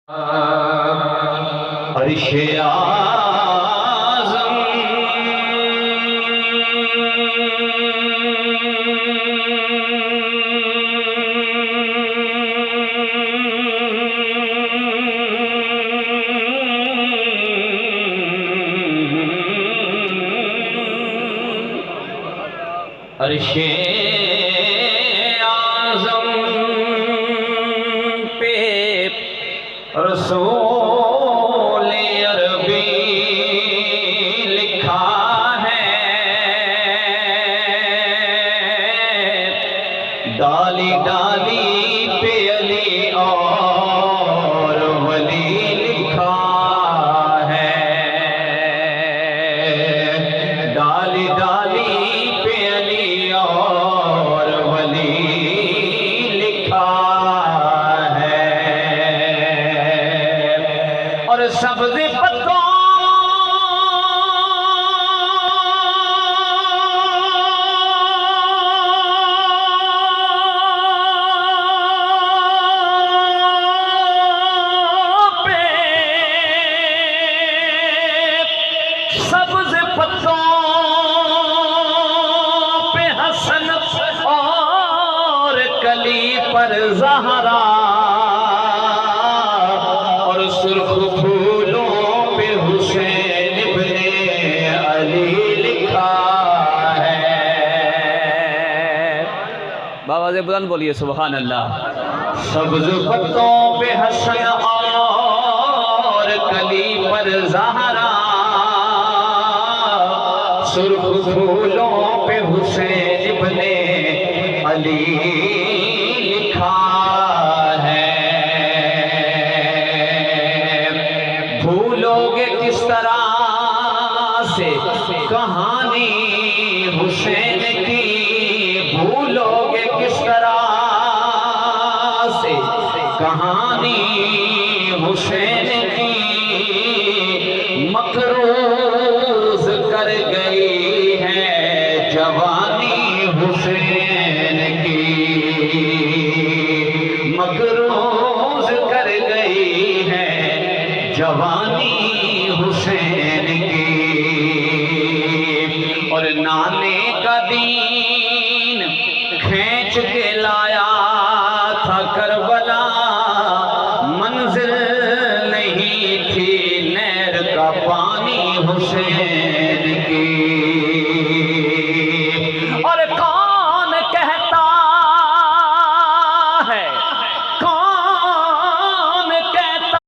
عرش اعظم عرش اعظم پہ رسول عربی لکھا ہے، ڈالی ڈالی پہ علی اور ولی لکھا ہے، ڈالی ڈالی پہ علی اور ولی لکھا ہے، اور سبز پتوں پہ سبز پتوں پہ حسن اور کلی پر زہرا، اور سرخ پھولوں پہ حسین ابن علی لکھا ہے۔ باواز بلند بولیے سبحان اللہ۔ سبز پتوں پہ حسن اور کلی پر زہرا، سرخ پھولوں پہ حسین ابن علی لکھا ہے۔ بھولو گے کس طرح سے کہانی حسین کی، بھولو گے کس طرح سے کہانی حسین کی، مقروض کر گئی ہے جوانی حسین کی، مقروض کر گئی ہے جوانی حسین کی، اور نان